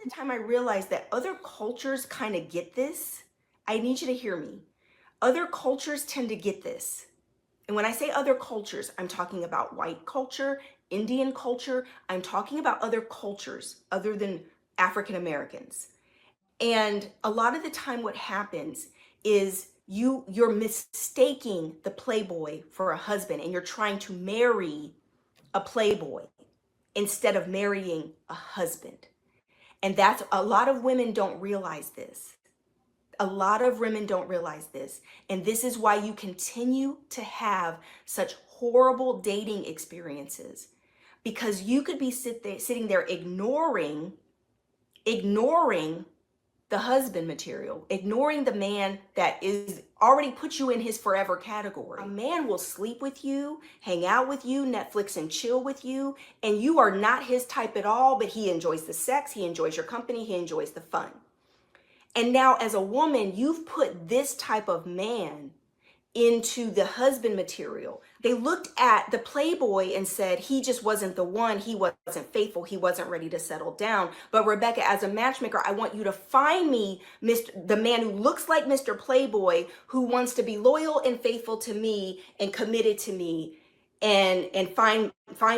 The time I realized that other cultures kind of get this, I need you to hear me. Other cultures tend to get this. And when I say other cultures, I'm talking about white culture, Indian culture. I'm talking about other cultures other than African Americans. And a lot of the time what happens is you're mistaking the playboy for a husband and you're trying to marry a playboy instead of marrying a husband. And that's a lot of women don't realize this. A lot of women don't realize this. And this is why you continue to have such horrible dating experiences, because you could be sitting there ignoring the husband material, ignoring the man that is already put you in his forever category. A man will sleep with you, hang out with you, Netflix and chill with you, and you are not his type at all, but he enjoys the sex, he enjoys your company, he enjoys the fun. And now as a woman, you've put this type of man into the husband material. They looked at the playboy and said he just wasn't the one, he wasn't faithful, he wasn't ready to settle down. But Rebecca, as a matchmaker, I want you to find me the man who looks like Mr. Playboy, who wants to be loyal and faithful to me and committed to me, and find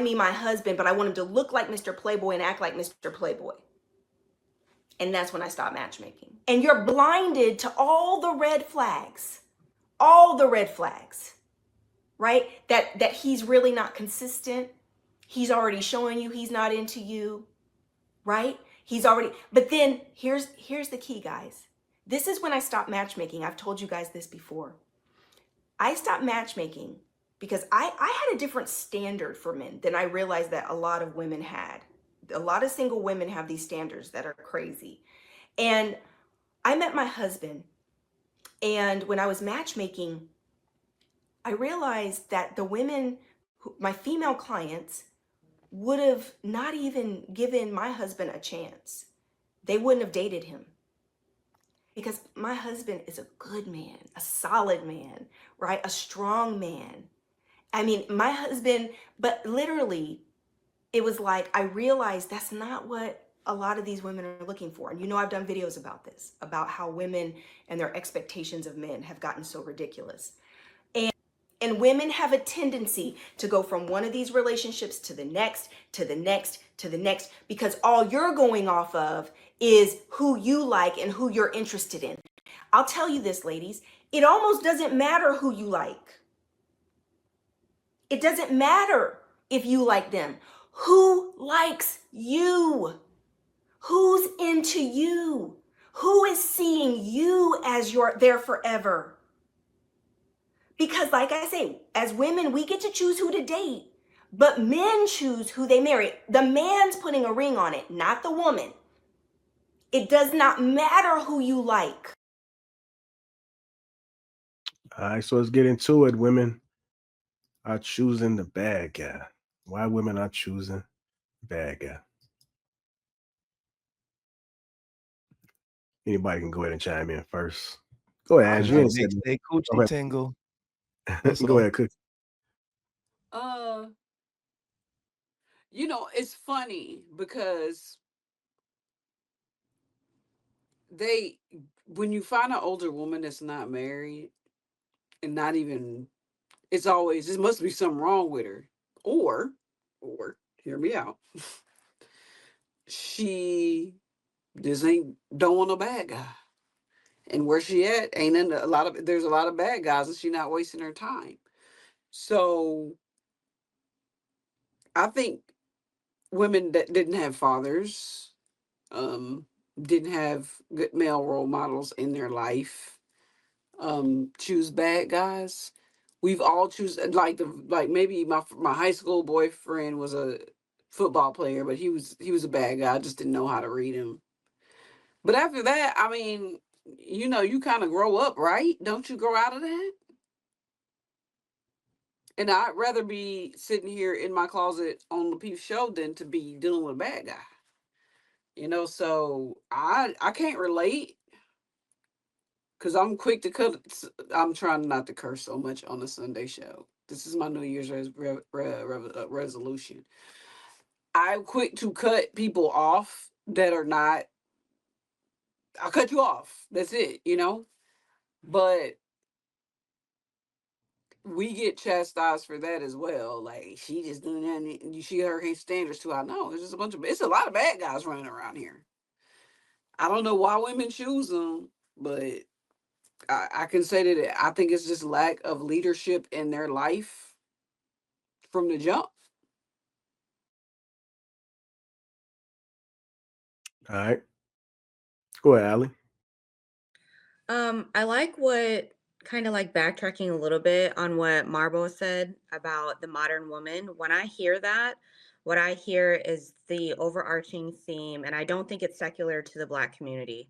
me my husband, but I want him to look like Mr. Playboy and act like Mr. Playboy. And that's when I stopped matchmaking. And you're blinded to all the red flags, right? That he's really not consistent. He's already showing you he's not into you, right? But then here's the key, guys. This is when I stopped matchmaking. I've told you guys this before. I stopped matchmaking because I had a different standard for men than I realized that a lot of women had. A lot of single women have these standards that are crazy. And I met my husband, and when I was matchmaking, I realized that the women, my female clients, would have not even given my husband a chance. They wouldn't have dated him because my husband is a good man, a solid man, right? A strong man. I mean, my husband, but literally, it was like I realized that's not what a lot of these women are looking for. And you know, I've done videos about this, about how women and their expectations of men have gotten so ridiculous. And women have a tendency to go from one of these relationships to the next, to the next, to the next, because all you're going off of is who you like and who you're interested in. I'll tell you this, ladies, it almost doesn't matter who you like. It doesn't matter if you like them. Who likes you? Who's into you? Who is seeing you as you're there forever? Because like I say, as women, we get to choose who to date, but men choose who they marry. The man's putting a ring on it, not the woman. It does not matter who you like. All right, so let's get into it. Women are choosing the bad guy. Why women are choosing bad guy? Anybody can go ahead and chime in first. Go ahead, Cause Andrew. You it ain't said makes nothing. their Go coochie tingle. That's ahead. Go all. ahead, Cook. Uh, it's funny because they, when you find an older woman that's not married and not even, it's always, there must be something wrong with her. Or, hear me out. She just ain't, don't want a bad guy. And where she at ain't in there's a lot of bad guys and she not wasting her time. So I think women that didn't have fathers, um, didn't have good male role models in their life, choose bad guys. We've all choose like maybe my high school boyfriend was a football player, but he was a bad guy. I just didn't know how to read him. But after that, I mean, you kind of grow up, right? Don't you grow out of that? And I'd rather be sitting here in my closet on Lapeef's show than to be dealing with a bad guy. So I can't relate because I'm quick to cut. I'm trying not to curse so much on the Sunday show. This is my New Year's resolution. I'm quick to cut people off that are not I'll cut you off. That's it, you know? But we get chastised for that as well. Like, she just doing that. And you see her standards too high. No, it's just it's a lot of bad guys running around here. I don't know why women choose them, but I can say that I think it's just lack of leadership in their life from the jump. All right. Go ahead, Allie. I like what kind of like backtracking a little bit on what Marbo said about the modern woman. When I hear that, what I hear is the overarching theme, and I don't think it's secular to the Black community.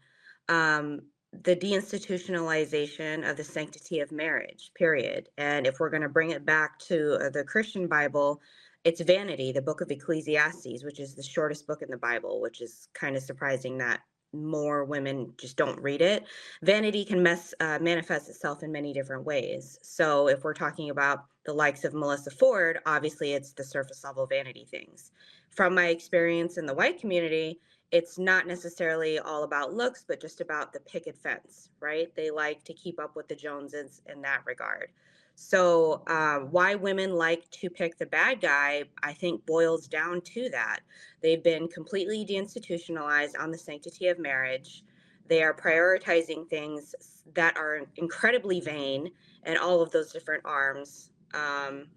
Um, the deinstitutionalization of the sanctity of marriage, period. And if we're going to bring it back to the Christian Bible, it's vanity, the book of Ecclesiastes, which is the shortest book in the Bible, which is kind of surprising that more women just don't read it. Vanity can manifest itself in many different ways. So if we're talking about the likes of Melissa Ford, obviously it's the surface level vanity things. From my experience in the white community, it's not necessarily all about looks, but just about the picket fence, right? They like to keep up with the Joneses in that regard. So why women like to pick the bad guy, I think boils down to that. They've been completely deinstitutionalized on the sanctity of marriage. They are prioritizing things that are incredibly vain and all of those different arms. And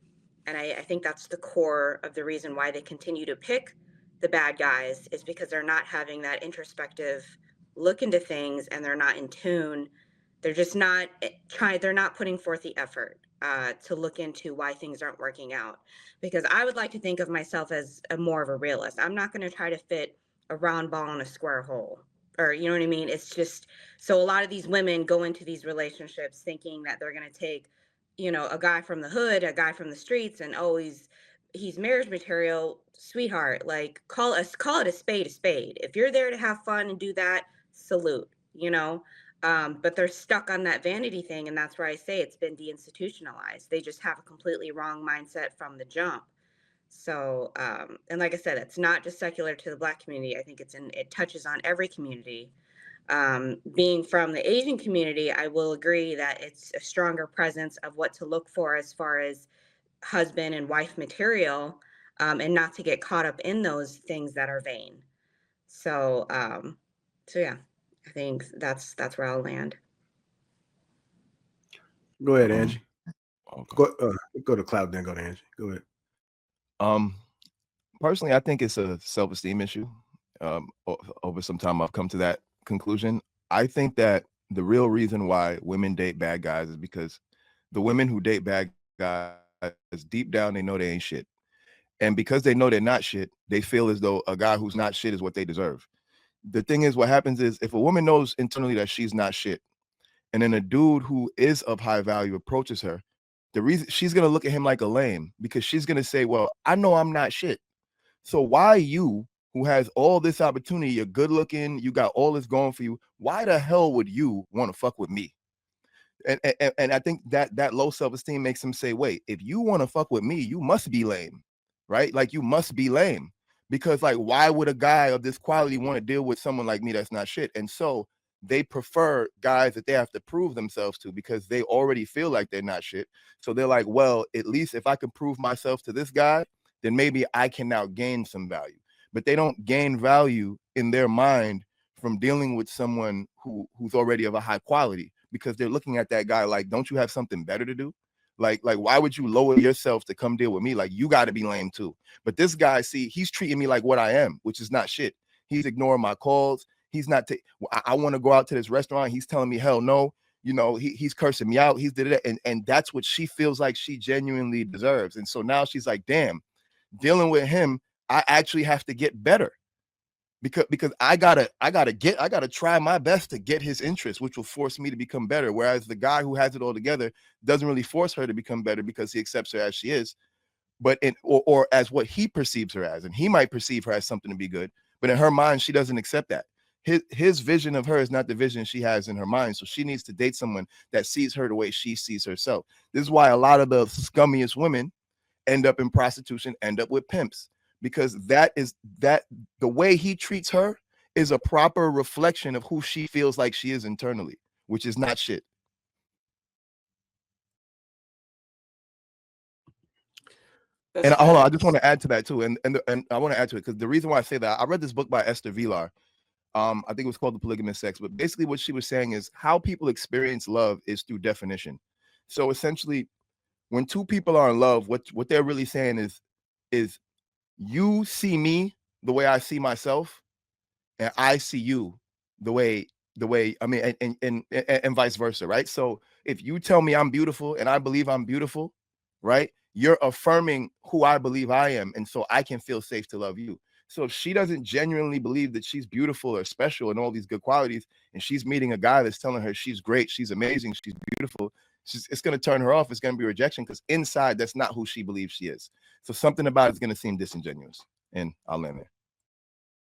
I think that's the core of the reason why they continue to pick the bad guys, is because they're not having that introspective look into things, and they're not in tune. They're just not trying, they're not putting forth the effort to look into why things aren't working out. Because I would like to think of myself as more of a realist. I'm not going to try to fit a round ball in a square hole, or you know what I mean? It's just, so a lot of these women go into these relationships thinking that they're going to take, you know, a guy from the hood, a guy from the streets, and oh, he's marriage material. Sweetheart, like, call it a spade a spade. If you're there to have fun and do that, salute, you know. But they're stuck on that vanity thing, and that's where I say it's been deinstitutionalized. They just have a completely wrong mindset from the jump. So, and like I said, it's not just secular to the Black community. I think it touches on every community. Being from the Asian community, I will agree that it's a stronger presence of what to look for as far as husband and wife material, and not to get caught up in those things that are vain. So, so yeah, I think that's where I'll land. Go ahead, Angie. Okay. Go to Cloud, then go to Angie. Go ahead. Personally, I think it's a self-esteem issue. Over some time, I've come to that conclusion. I think that the real reason why women date bad guys is because the women who date bad guys, deep down, they know they ain't shit. And because they know they're not shit, they feel as though a guy who's not shit is what they deserve. The thing is, what happens is, if a woman knows internally that she's not shit, and then a dude who is of high value approaches her, the reason she's going to look at him like a lame, because she's going to say, well, I know I'm not shit. So why you, who has all this opportunity, you're good looking, you got all this going for you, why the hell would you want to fuck with me? And I think that low self-esteem makes him say, wait, if you want to fuck with me, you must be lame, right? Like, you must be lame, because like, why would a guy of this quality want to deal with someone like me that's not shit? And so they prefer guys that they have to prove themselves to, because they already feel like they're not shit. So they're like, well, at least if I can prove myself to this guy, then maybe I can now gain some value. But they don't gain value in their mind from dealing with someone who's already of a high quality, because they're looking at that guy like, don't you have something better to do? Like why would you lower yourself to come deal with me? Like, you got to be lame too. But this guy, see, he's treating me like what I am, which is not shit. He's ignoring my calls. He's not. I want to go out to this restaurant. He's telling me hell no. You know, he's cursing me out. He's did it, and that's what she feels like she genuinely deserves. And so now she's like, damn, dealing with him, I actually have to get better, because I gotta try my best to get his interest, which will force me to become better. Whereas the guy who has it all together doesn't really force her to become better, because he accepts her as she is, but or as what he perceives her as, and he might perceive her as something to be good, but in her mind, she doesn't accept that. His vision of her is not the vision she has in her mind. So she needs to date someone that sees her the way she sees herself. This is why a lot of the scummiest women end up in prostitution, end up with pimps, because that the way he treats her is a proper reflection of who she feels like she is internally, which is not shit. That's And hold on, I just facts. want to add to that too, and I want to add to it because the reason why I say that, I read this book by Esther Vilar. I think it was called The Polygamous Sex, but basically what she was saying is how people experience love is through definition. So essentially, when two people are in love, what they're really saying is you see me the way I see myself, and I see you the way I mean, and vice versa, right? So if you tell me I'm beautiful and I believe I'm beautiful, right, you're affirming who I believe I am, and so I can feel safe to love you. So if she doesn't genuinely believe that she's beautiful or special and all these good qualities, and she's meeting a guy that's telling her she's great, she's amazing, she's beautiful, it's going to turn her off. It's going to be rejection because inside that's not who she believes she is. So something about it's going to seem disingenuous. And I'll land there.